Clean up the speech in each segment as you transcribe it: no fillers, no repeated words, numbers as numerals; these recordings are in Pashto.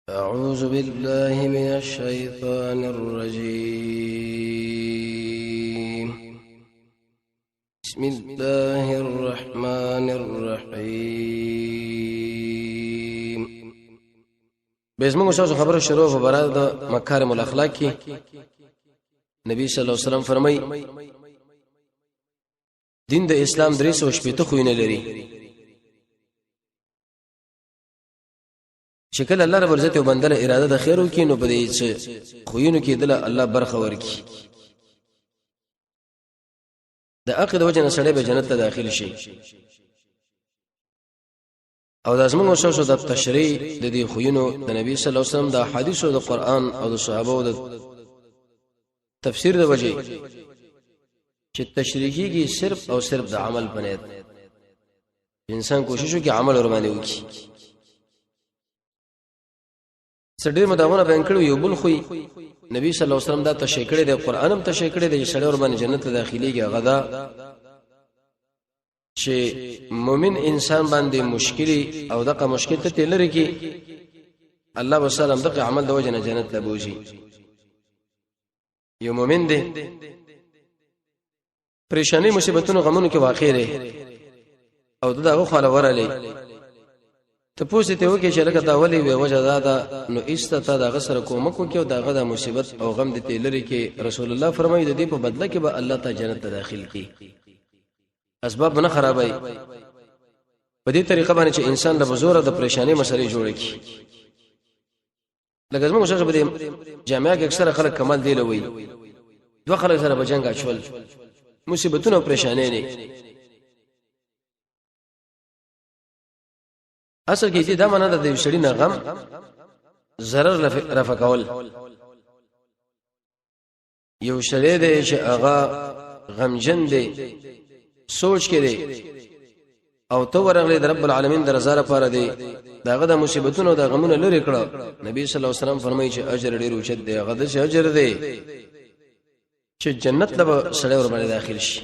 أعوذ بالله من الشيطان الرجيم. بسم الله الرحمن الرحيم. بزمو شاو خبر شروع په براد د مکارم الاخلاق کی نبی صلی الله علیه وسلم فرمای دین د اسلام درې سو شپته خوینه لري شکل الله رب عزت وبندل اراده د خیر وکي نو بده چې خوینو کې دل الله برخه ورکی د عقد وجنه سړی به جنت ته داخل شي او د ازمن وشو د تشریع د دې خوینو د نبی صلی الله علیه وسلم د حدیثو د قران او د صحابه د تفسیر د وجه چې تشریعي صرف او صرف د عمل بنید انسان کوشش وکي عمل ور باندې وکي سړي مداونه بنکړو یو بل خوې نبی صلی الله علیه وسلم دا تشکړه د قران هم تشکړه د سړي ور باندې جنت ته داخليږي غدا چې مؤمن انسان باندې مشکل او دغه مشکل ته لري کې الله وسلم دغه عمل د وجه جنت ته بوزي یو مؤمن دی پریشانی مصیبتونو غمونو کې واقع دی او دغه خاله ورالي ته پوښتنه ته وکړي چې لکه دا ولي وي وجه دا نو ایسته دا غسر کومک وکړي او داغه د مصیبت او غم د تلری کې رسول الله فرمایي د دې په بدله کې به الله تعالی جنت ته داخل کړي اسباب نه خرابای په دې طریقه باندې چې انسان د بزوره د پریشانی مسلې جوړ کړي لکه زموږ شخص په جامعه کې اکثره خلک کمال دی لوي دوه خلک سره بجنګ اچول مصیبتونه او پریشانی نه اصل کې دا معنا ده د شړې نه غم zarar رفع کول یو شړې دی چې هغه غمجن دی سوچ کړي او تو ورغله د رب العالمین د رضا لپاره دی داغه د مصیبتونو د غمونو لري کړه نبی صلی الله علیه وسلم فرمایي چې اجر ډیر اوچت دی هغه د اجر دی چې جنت له سړی ور باندې داخل شي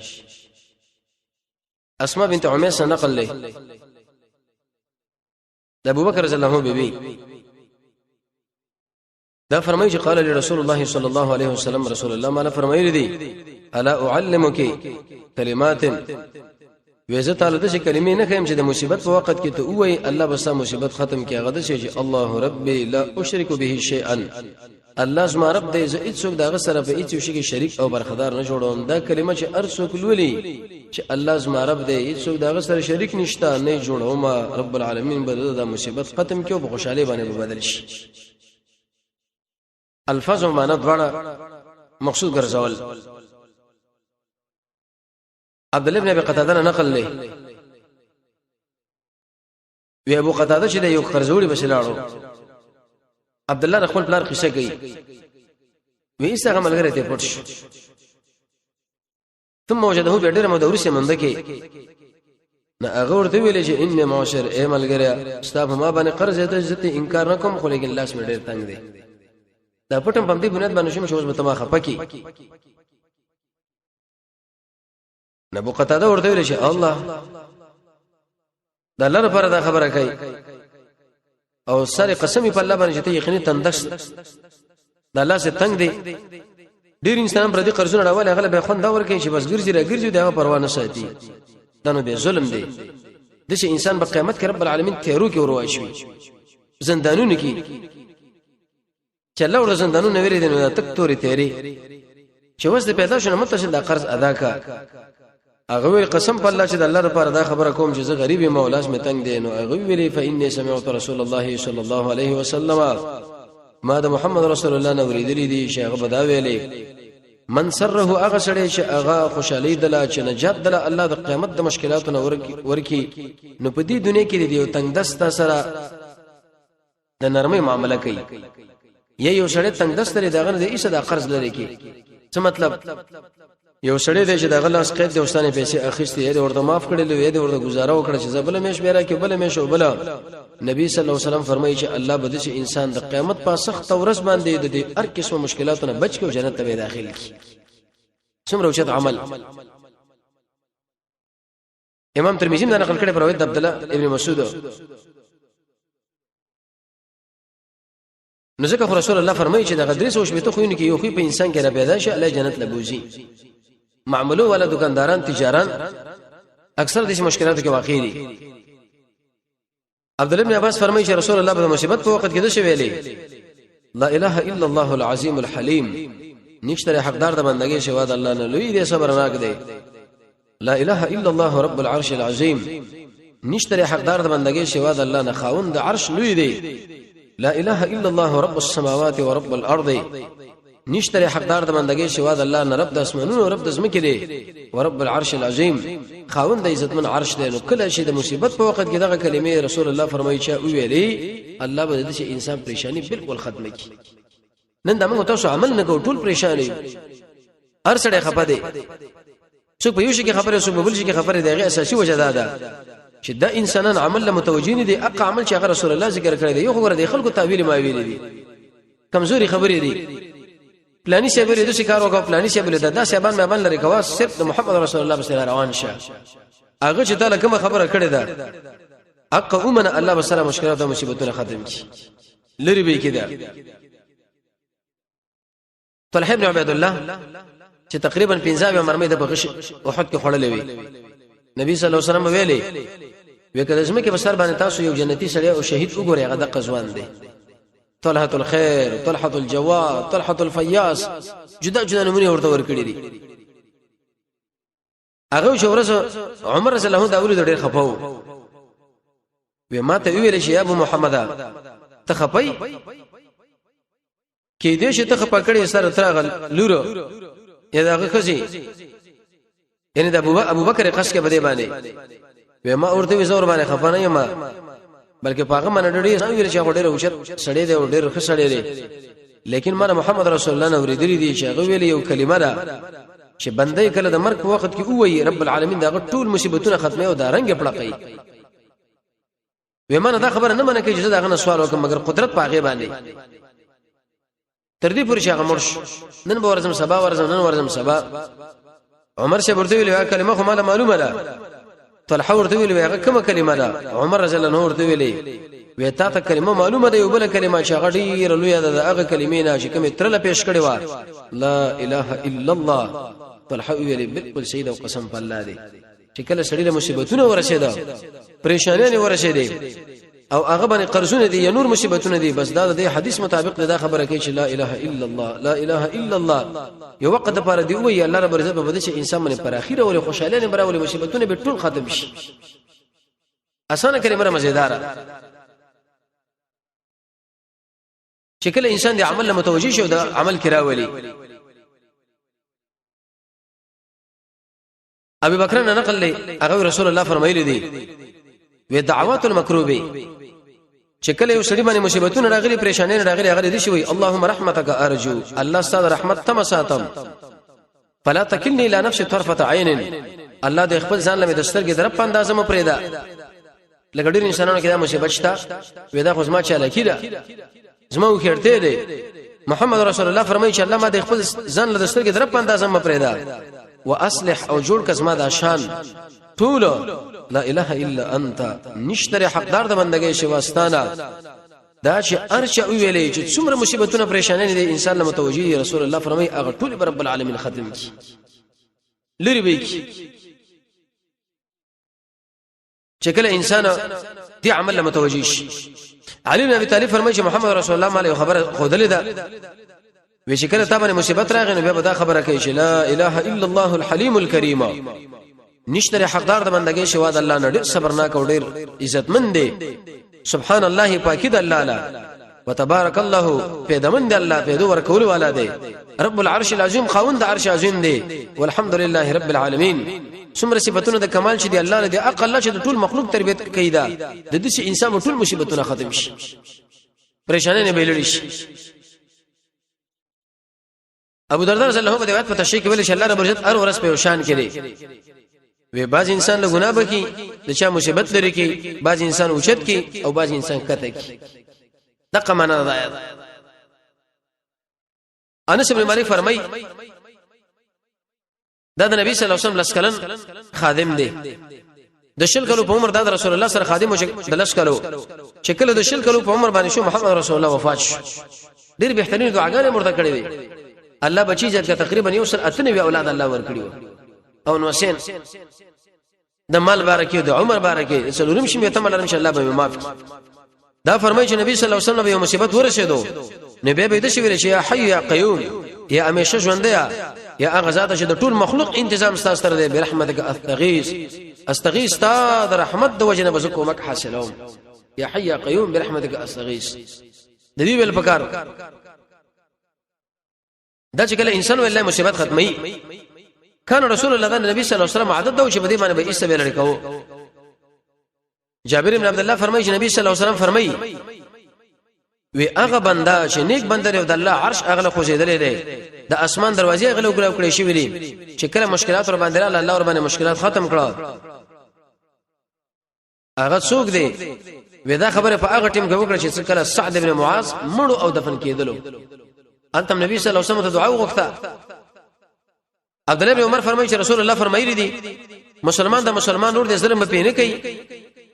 اسماء بنت عمیس نقل له ابو بکر رضی الله عنه بیبي دا فرمایي چې قال لرسول الله صلی الله علیه وسلم رسول الله ما فرمایلی دي الا اعلمك کلمات ویزه تعالی د کلمې نه خیم چې د مصیبت په وخت کې ته وای الله بس مصیبت ختم کړي غد چې الله ربي لا اشرك به شيئا الله زما رب دې زه هیڅ څوک دغه سره په هیڅ شي کې شریک او برخدار نه جوړوم دا کلمه چې ارسوک لولي چې الله زما رب دې هیڅ څوک دغه سره شریک نشته نه جوړوم رب العالمین به د مصیبت ختم کړي او په خوشاله باندې بدل شي الفاظ او معنا دواړه مقصود ګرځول عبد الله بن ابي قتاده نقل له وی ابو قتاده چې د یو قرضوړي بشلاړو عبد الله خپل پلار قصه کوي وی څنګه ملګری ته پټ شو ثم وجده بډره مدورسه منده کې نه هغه ورته ویل چې ان معاشر اے ملګری ستاسو ما باندې قرض ته عزت انکار نه کوم خو لیکن لاس مې ډېر تنگ دی دا پټم په دې بنیاد باندې شوم چې اوس به تما خپکی ابو قتاده ورته ویل چې الله دا لره پر دا خبره کوي او سره قسمی په الله باندې چې یقیني تندش دا الله څخه تنگ دی ډیر انسان پر دې قرضونه راول هغه به خوند اور کوي چې بس ګرځي دا پروا نه ساتي دا نو به ظلم دی د چې انسان په قیامت کې رب العالمین تیرو کې وروا شي زندانونو کې چې الله ور زندانونو ویری دي نو تک توري تیری چې وس د پیدا شنه مت د قرض ادا کا هغه ویل قسم په الله چې د الله لپاره دا خبره کوم چې زه غریب مولاس مې تنگ دی نو هغه ویلي فإني سمعت رسول الله صلی الله علیه وسلم ما د محمد رسول الله نو ورېدلې دي چې هغه بدا ویلي من سره هغه سړی چې هغه خوشالي دلا چې نجات دلا الله د قیامت د مشکلاتو ورکی نو په دې دنیا کې دی یو تنگ دستا سره د نرمي معاملې کوي یو سړی تنگ دست لري داغه د ایسه د قرض لري کې څه مطلب یو سړی دی چې دغه لاس قید د وستانه پیسې اخیستې دی ورته معاف کړي لوي دی ورته گزاره وکړه چې زبل مېش بیره کې بل مېش وبلا نبی صلی الله علیه وسلم فرمایي چې الله بده چې انسان د قیامت په سخت ورځ باندې د هر قسم مشکلاتونو بچ کې جنت ته داخل کی څومره اوچت عمل امام ترمذی دا نقل کړي پر روایت عبد الله ابن مسعود نو ځکه رسول الله فرمایي چې د غدرس او شپته خوونه کې یو خو په انسان کې را پیدا شي الله جنت لبوزي معاملو ولا دکانداران تجاران اکثر د مشکلاتو کې واقع دي عبد الله بن عباس فرمایي چې رسول الله په مصیبت په وخت کې د شویلې لا اله الا الله العظیم الحلیم نشته حقدار د بندګۍ شوا د الله نه لوی دې صبرناک دی لا اله الا الله رب العرش العظیم نشته حقدار د بندګۍ شوا د الله نه خاوند د عرش لوی دی لا اله الا الله رب السماوات ورب الارض نشته حقدار د بندګۍ شوا د الله نه رب د اسمانونو رب د زمکې دی ورب العرش العظیم خاوند د عزتمن عرش دی نو کله چې د مصیبت په وخت کې دغه کلمې رسول الله فرمایي چې ویلې الله به د انسان پریشانی بالکل ختمه کړي نن دا موږ تاسو عمل نه کوو ټول پریشان یو هر سړی خپه دی څوک په یو شي کې خبره څوک په بل شي کې خبره دی هغه اساسي وجه ده چې دا انسانان عمل له متوجین دي اق عمل چې هغه رسول الله ذکر کړی دی یو خبره دی خلکو تعویل ما ویل دي کمزوري خبرې دي پلاني سی بل د شکار وکاو پلاني سی بل د سیبان مې باندې لري کوا صرف د محمد رسول الله بسره روان شه هغه چې تعالی کوم خبره کړې ده اق اومن الله بسره مشکلات او مصیبتونه ختم کی لری به کېده طلحه ابن عبد الله چې تقریبا 15 مرمۍ د بغش احد کې خړلې وي نبی صلی الله علیه وسلم ویلي وکړه چې مکه بسر باندې تاسو یو جنتی سړی او شهید وګورئ هغه د قزوان دی طلحه الخير طلحه الجواد طلحه الفياس جدا جدا نمونه ورته ورکړي دي هغه شورس عمر رضی الله عنه دا ډېر خپاو و ما ته ویل شي ابو محمد ته خپای کې دې چې ته خپکړې سره ترغل لورو یا دغه خزي یعنی د ابو بکر قص کې بده باندې و ما ورته زور باندې خپانه یم بلکې پاغه من ډېر ویل چې ډېر اوچت سړی دی ډېر ښه سړی دی لیکن ما محمد رسول الله نو ورېدلی دی چې هغه ویل یو کلمه ده چې بندې کله د مرګ په وخت کې وایي رب العالمین دا ټول مصیبتونه ختمه او دا رنگ پړقای ومنه دا خبره نه منه کې چې دا غنه سوال وکم مګر قدرت پاغه باندې تر دې پورې چې هغه مرش نن به ورزم سبا ورزم نن ورزم سبا عمر شه ورته ویل کلمه خو ماله معلومه ده طلحه ورته ویل هغه کومه کلمه ده عمر رضی الله عنه ورته ویل وی تا ته کلمه معلومه ده یو بل کلمه چې هغه ډیره لوی ده هغه کلمې نه چې کومه ترله پیش کړي و لا اله الا الله طلحه ویل بالکل سید او قسم په الله دی چې کله سړی له مصیبتونو ورسېده پریشانیاں ورسېده او هغه باندې قرضونه دي یا نور مصیبتونه دي بس دا د حدیث مطابق دا خبره کوي چې لا اله الا الله لا اله الا الله یو وخت پر دی وی الله رب عزت په بده چې انسان باندې پر اخیره او خوشاله نه براولي مصیبتونه به ټول ختم شي اسانه کلمه مزیدار چې کله انسان دی عمل له متوجي شو دا عمل کراولي ابي بکر نه نقل لي هغه رسول الله فرمایلی دي و دعوات المکروبه چې کله یو سړي باندې مصیبتونه راغلي پریشانې راغلي هغه دي شوی اللهم رحمتک ارجو الله ستاسو رحمت تم ساتم فلا تکلنی الى نفس طرفه عین الله د خپل ځان له دسترګې درپ اندازه مو پرېدا لګډیر انسانانو کې دا مصیبت شته ودا خو زما چاله کیده زما وخیرته دي محمد رسول الله فرمایي چې الله ما د خپل ځان له دسترګې درپ اندازه مو پرېدا واصلح او جوړ کزما د شان طول لا اله الا انت نشتره حقدار د بندګۍ شواستانه دا چې ارچا ویلې چې څومره مصیبتونه پریشانې دي انسان له متوجي رسول الله فرمایي هغه ټول رب العالمین ختم کی لری به کی چې کله انسان دې عمل له متوجي شي علي بن ابي طالب فرمایي چې محمد رسول الله ماله خبره خودلې ده وی چې کله تابانه مصیبت راغی نو بیا دا خبره کوي چې لا اله الا الله الحلیم الکریم نشتره حقدار د بندګۍ شوا د الله نه ډېر صبرناک او ډېر عزتمن دی سبحان الله پاکی د الله لا وتبارك الله پیدمن د الله پیدو ورکول والا دی رب العرش العظیم خاوند د عرش عظیم دی والحمد لله رب العالمین څومره صفاتونه د کمال چې دی الله له دی عقل چې د ټول مخلوق تربیت کوي دا د دې انسان ټول مصیبتونه ختم شي پریشانې نه بیلړي شي ابو درداء رضی الله عنه روایت په تشریح کې ویل چې الله رب عزت هر ورځ په شان کړي وی باز انسان له ګناه بکی د چا مصیبت لري کی باز انسان اوچت کی او باز انسان کته کی دغه معنا ده انس بن مالک فرمای دا د نبی صلی الله علیه وسلم لسکلن خادم دی د شل کلو په عمر د رسول الله سره خادم د لسکلو چې کله د شل کلو په عمر باندې شو محمد رسول الله وفات شو ډېر بهترین دعاګانې مرته کړې وي الله بچی ځکه تقریبا یو سل اتنه اولاد الله ورکړي او نو حسین د مال بارکه د عمر بارکه څلورم شي ته مل ان شاء الله به معاف دا فرمایي چې نبی صلی الله علیه وسلم یو مصیبت ورسېدو نبی به د شي ویل چې یا حي یا قیوم یا همیشه ژوند یا هغه ذات چې د ټول مخلوق انتظام ستاسو سره دی برحمتک استغیث تا د رحمت د وجنه بزکو مک حاصلوم یا حي یا قیوم برحمتک استغیث د دې ویل پکار دا چې کله انسان ولله مصیبت ختمي کان رسول الله نبی صلی الله علیه وسلم عادت دا چې بده باندې به ایسه ویل لري جابر بن عبد الله فرمایي چې نبی صلی الله علیه وسلم فرمایي وی هغه بندا چې نیک بنده دی د الله عرش اغله خوځیدلې دی د اسمان دروازې اغله وګړو کړې شي ویلي چې کله مشکلات ور باندې الله ور باندې مشکلات ختم کړه هغه څوک دی ودا خبره په هغه ټیم کې وکړه چې کله سعد بن معاذ مړو او دفن کېدلو انتم نبی صلی الله علیه وسلم ته دعا وغوښته عبد الله بن عمر فرمایي چې رسول الله فرمایلی دي مسلمان د مسلمان نور د ظلم په نه کوي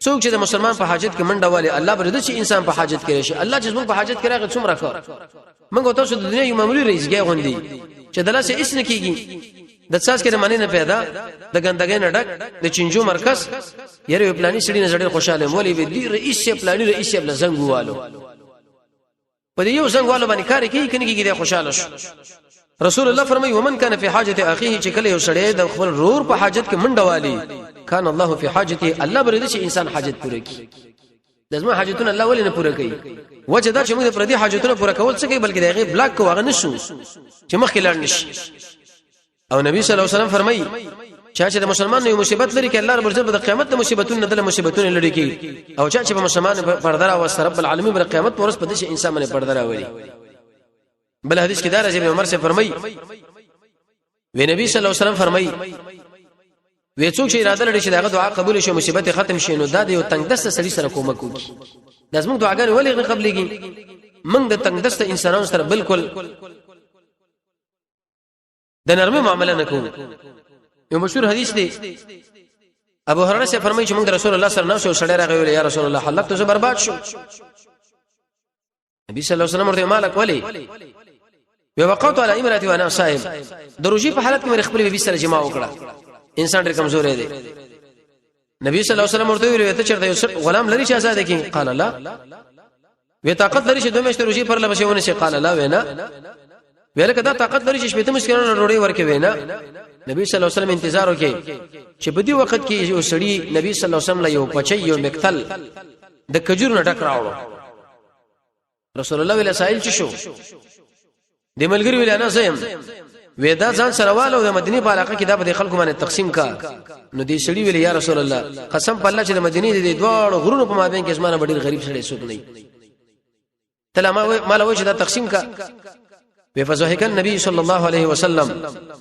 څوک چې د مسلمان په حاجت کې منډه والي الله برده چې انسان په حاجت کې راشي الله چې موږ په حاجت کې راغی څومره کار موږ تاسو د دنیا یو معمولی رئیسګي غوندي چې دلاسه اس نه کیږي د څاس کې معنی نه پیدا د ګندګۍ نه ډک د چنجو مرکز یره پلاني سړي نه زړه خوشاله مولوی وی دی رئیس پلاني رئیس بل زنګوالو په دې یو زنګوالو باندې کار کوي کني کې خوشاله شو رسول الله فرمایي ومن كان في حاجه اخيه چې کله یو سړی د خپل رور په حاجت کې منډه والي کان الله في حاجته الله برده چې انسان حاجت پوره کوي لازم حاجتونه الله ولې نه پوره کوي وجه دا چې موږ پر دې حاجتونه پوره کول څه کوي بلکې دغه بلاک کوغه نشو چې مخکې لاړ نشي او نبی صلی الله علیه وسلم فرمایي چې د مسلمان یو مصیبت لري کې الله رب عزت د قیامت د مصیبتونو د مصیبتونو لري کې او چې په مسلمان پرده او رب العالمین پر قیامت ورځ په دې انسان باندې پرده راوړي بل حدیث کې دا راځي عمر سے فرمایي وی نبی صلی الله علیه وسلم فرمایي وی څوک چې اراده لري چې دغه دعا قبول شي مصیبت ختم شي نو دا د یو تنگ دسته سړي سره کومک وکړي لازم دعاګانې ولې قبلېږي موږ د تنگ دسته انسانانو سره بالکل د نرمه معاملې نه کوو یو مشهور حدیث دی ابو هريره سے فرمایي چې موږ رسول الله صلی الله علیه وسلم سره راغلی یا رسول الله حلقت زه برباد شو نبی صلی الله علیه وسلم ورته مالک ولی وقعت على امراتي وانا صائم دروجي په حالت کې مې خپل بیبي سره جما وکړه انسان ډېر کمزور دی نبی صلی الله علیه وسلم ورته ویل ته چرته یو غلام لري چې آزاد کی قال لا وی طاقت لري چې دوه مشته روجي پر لبسونه شي قال لا وینا ویل کدا طاقت لري چې شپته مشکلونه وروړي ورکه وینا نبی صلی الله علیه وسلم انتظار وکي چې په دې وخت کې یو سړی نبی صلی الله علیه وسلم له یو پچي یو مقتل د کجور نه ټک راوړو رسول الله ویل سائل چ شو د ملګری ویل انا زم ودا ځان سره والو د مدینه په علاقه کې دا به خلکو باندې تقسیم کا نو دې سړي ویل یا رسول الله قسم په الله چې د مدینه د دوه غرونو په مابین کې اسمانه ډېر غریب سړی څوک نه تل ما له وجه دا تقسیم کا بفزحك النبي صلى الله عليه وسلم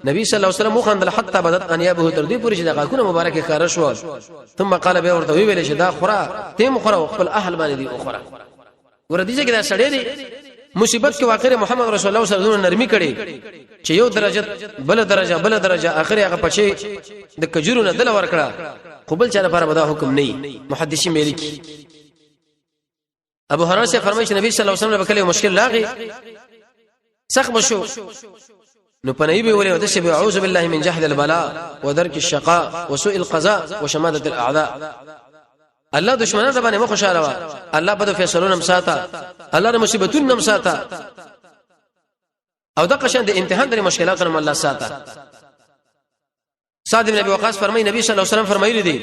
نبی صلی الله علیه وسلم مخندل حتى بدت انيابه تر دې پورې چې د غاکونه مبارکه خارج شو ثم قال به ورته ویل چې دا خورا تیم خورا خپل اهل باندې دی اخرى ور دې چې دا سړی دی مصیبت کې واخر محمد رسول الله صلی الله علیه وسلم نرمي کړي چې یو درجه بل درجه اخر هغه پچې د کجورو نه دل ورکړه قبول چا لپاره بدا حکم نه محدثي مالکی ابو هريره سے فرمایي چې نبی صلی الله علیه وسلم وکړي مشکل لاغي سخت شو نو پنځه به ولې ودشه به اعوذ بالله من جهد البلاء ودرك الشقاء وسوء القضاء وشماتة الاعداء الله دشمنان د باندې مخشاله وا الله بده فیصلونه مساته الله د مصیبتونو مساته او د قشن د امتحان د مشکلاتونو الله ساته سعد بن ابي وقاص فرمای نبی صلی الله علیه وسلم فرمایلی دی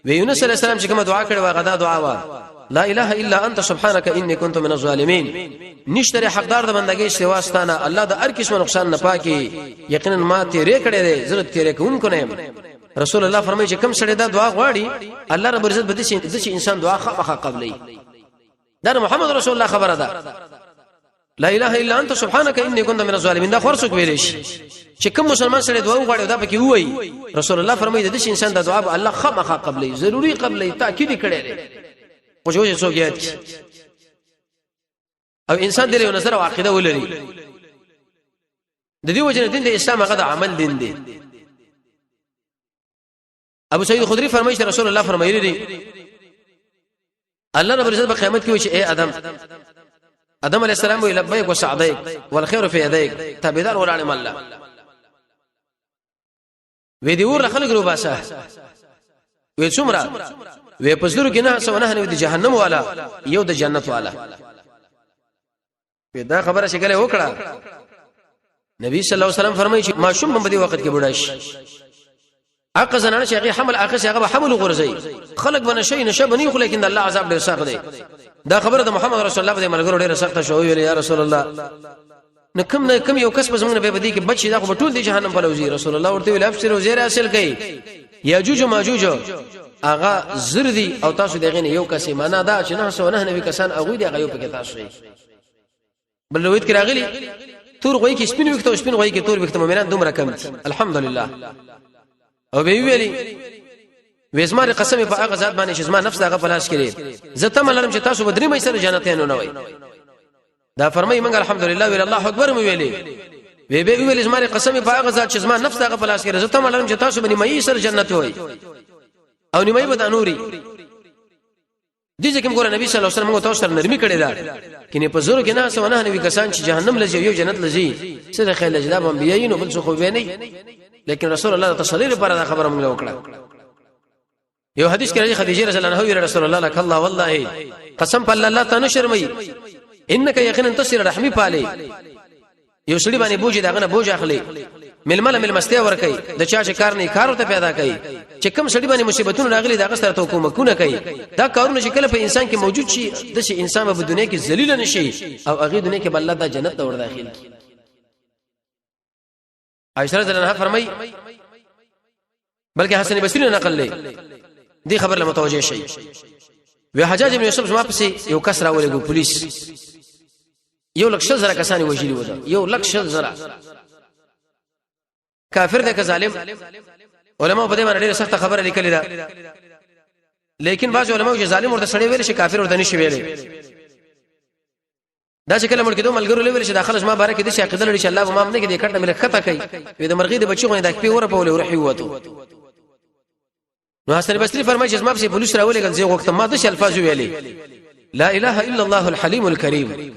وی یونس علیہ السلام چې کوم دعا کړې و غدا دعا وا لا اله الا انت سبحانك اني كنت من الظالمين نشتره حقدار د بندګۍ سوا ستانه الله د هر قسم نقصان نه پاکي یقینا ما تیرې کړې دي ضرورت تیرې کوونکو نه رسول الله فرمایي چې کوم سړی دا دعا غواړي الله رب عزت به دې انسان دعا خامخا قبلې دا محمد رسول الله خبره ده لا اله الا انت سبحانك اني كنت من الظالمين دا خور څوک ویلې شي چې کوم مسلمان سره دعا وغواړي دا پکې وایي رسول الله فرمایي د دې انسان د دعا به الله خامخا قبلې ضروري قبلې تاکید کړي خو جو څوک یاد او انسان دې له نظر او عقیده ولري د دې وجه دین د اسلام هغه د عمل دین دی ابو سعید خدری فرمایي چې رسول الله فرمایلی دی الله رب عزت په قیامت کې وي چې اے ادم ادم علیہ السلام وی لبیک وسعدیک والخير في يديك تابعدار ولاړم الله وی دی ور خلق رو باسه وی څومره وی پسلو کې نه سونه نه دی جهنم والا یو د جنت والا دا خبره شګله وکړه نبی صلی الله علیه وسلم فرمایي چې ماشوم په دې وخت کې بډای شي اقا زنانه چې هغه حمل اخر چې هغه حمل غرزي خلق بنه شي نشه بني خو لیکن الله عذاب ډیر سخت دی دا خبره د محمد رسول الله په ملګرو ډیر سخت شو ویل یا رسول الله نکم یو کس پس موږ به بدی کې بچي دا خو ټول دی جهنم په لوزي رسول الله ورته ویل افسر وزیر حاصل کړي یاجوج و ماجوج هغه زردي او تاسو دغه یو کس معنا دا چې نه سونه نبی کسان هغه دی هغه یو پکې تاسو بل روایت کې راغلي تور غوي کې سپین وخت او سپین غوي کې تور وخت مؤمنان دومره کم دي الحمدلله او به ویلي وېزمار قسم په هغه ذات باندې چې زما نفس هغه پلاس کړي زه ته ملرم چې تاسو بدري مې سره جنتیانو نه وای دا فرمایي موږ الحمدلله ویل الله اکبر مې ویلي وی به ویل زما قسم په هغه ذات چې زما نفس هغه پلاس کړي زه ته ملرم چې تاسو باندې مې سره جنت وای او نیمه به د نوري دې ځکه موږ نبی صلی الله علیه وسلم تاسو سره نرمي کړی دا کینه په زور کې نه سونه نبی کسان چې جهنم لږ یو جنت لږی سره خیال اجلاب انبیایي نو بل څه خو به نه لیکن رسول الله تصلی لپاره دا خبره موږ وکړه یو حدیث کې راځي خدیجه رضی الله عنها رسول الله لك الله والله قسم بالله لا تنشرمي انك يقينا تصل رحمي پالي یو سړي باندې بوجي داغه نه بوج اخلي مل مستیا ور کوي د چا چې کار نه کار ته پیدا کوي چې کوم سړي باندې مصیبتونه راغلي داغه سره ته کومه کوي دا کارونه چې کله په انسان کې موجود شي د شي انسان په دنیا کې ذلیل نشي او هغه دنیا کې بل الله د جنت ته ور داخل عائشہ رضی الله عنها فرمای بلکې حسن بصری نقل لې دې خبر له متوجه شي وی حجاج ابن یوسف زما پسې یو کس راولېګو پولیس یو لک شزره کسانی وجلی ودا یو لک شزره کافر ده که ظالم علماء په دې باندې ډېر سخت خبره لیکلې ده لیکن بعض علماء چې ظالم ورته سړی ویل شي کافر ورته نشي ویلې دا چې کله مړ کېدو ملګرو لویل شي داخله ما بارک دي چې عقیده لري چې الله ما نه کې دې کټه ملک خطا کوي وي د مرغې د بچو غوښنه د کپی وره په ولې ورحي وته نو حسن بصری فرمایي چې ما په پولیس راولې ګل زه وخت ما د الفاظ ویلې لا اله الا الله الحليم الكريم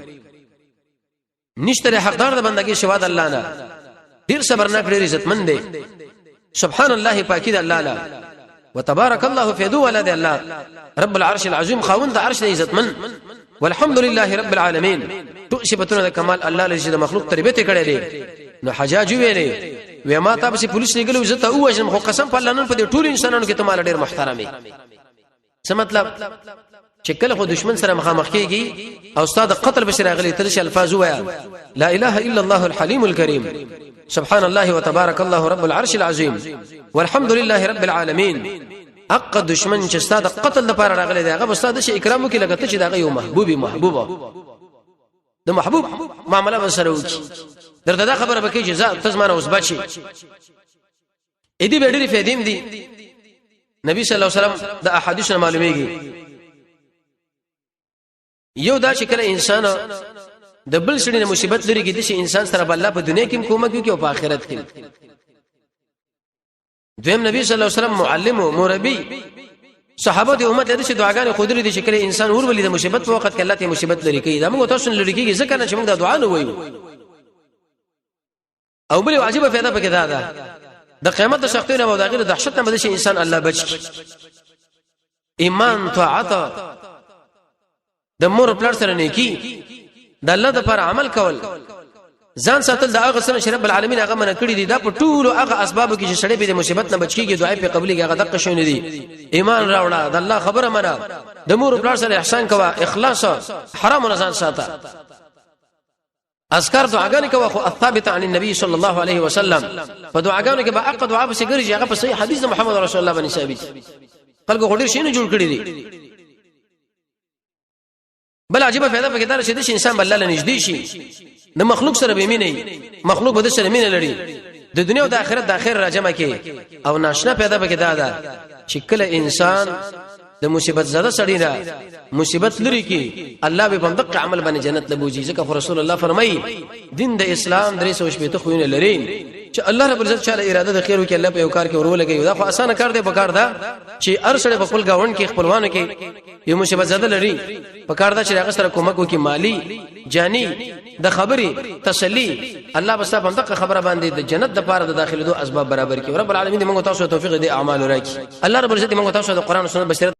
نشته حقدار د بندګي شواد الله نه ډیر صبرناک ډیر عزتمن دی سبحان الله پاکی د الله لا وتبارك الله في ذو ولد الله رب العرش العظيم خاوند عرش عزتمن والحمد لله رب العالمين تو صفاتونه کمال الله لږه د مخلوق تربیت کړي دي نو حجاج ویلې و ما تاسو پولیس لګلو عزت او وجن خو قسم په الله نن په دې ټول انسانانو کې ته مال ډیر محترمي څه مطلب چې کله خو دشمن سره مخامخ کیږي او استاد قتل بشر اغلی ترش الفاظ وایا لا اله الا الله الحليم الكريم سبحان الله وتبارك الله رب العرش العظيم والحمد لله رب العالمين اق دشمن چې استاد قتل لپاره راغلی دی هغه استاد شي اکرام وکي لګته چې دا یو محبوبه د محبوب معاملې وسره وکي درته دا خبره به کې جزاء تزمانه اوس بچي اې دې ډېری فائدې دي نبی صلی الله علیه وسلم د احادیث معلومیږي یو دا چې کله انسان د بل سړي نه مصیبت لري کې د انسان سره الله په دنیا کې کومه کوي او په آخرت کې دویم نبی صلی الله علیه وسلم معلم او مربي صحابه د امت د دعاګانې خودري دي چې کله انسان ور ولې د مصیبت په وخت کې الله ته مصیبت لري کې دا موږ تاسو لري کې ځکه نه چې موږ د دعا نه وایو او بل واجبہ فائدہ پکې ده د قیامت د سختۍ نه او د غیر دهشت نه بده شي انسان الله بچ ایمان طاعت د مور پلار سره نه کی د الله د پر عمل کول ځان ساتل د هغه سره رب العالمین هغه من کړی دي دا په ټولو هغه اسباب کې چې سړی به د مصیبت نه بچ کیږي دعای په قبلي هغه دقه شونه دي ایمان راوړه د الله خبره منه د مور پلار سره احسان کوا اخلاص حرام نه ځان ساته اذکار دعاګانې کوي خو ثابت عن النبي صلی الله علیه وسلم په دعاګانو کې به عقد دعا به سګرځي هغه په صحیح حدیث محمد رسول الله باندې ثابت خلکو غوډیر شي نه جوړ کړی دي بل عجيبه فائدہ پکې دا چې د انسان بل له نږدې شي د مخلوق سره به مینه مخلوق به سره مینه لري د دنیا او د آخرت د اخر راجمه کې او ناشنا پیدا پکې دا چې کله انسان د مصیبت زده سړی نه مصیبت لري کې الله به بندق عمل باندې جنت لبوجي ځکه رسول الله فرمایي دین د اسلام 360 خوونه لري چې الله رب العزت چاله اراده د خیر وکړي الله په یو کار کې ورول لګي دا خو اسانه کار دی په کار دا چې هر سړی په خپل گاوند کې خپلوانو کې یو مشبه زده لري په کار دا چې هغه سره کومک وکړي مالی جانی د خبري تسلی الله بس په دغه خبره باندې د جنت د پاره د داخله دو اسباب برابر کړي رب العالمین دې موږ تاسو توفیق دې اعمال راکړي الله رب العزت موږ تاسو د قران او سنت بصیرت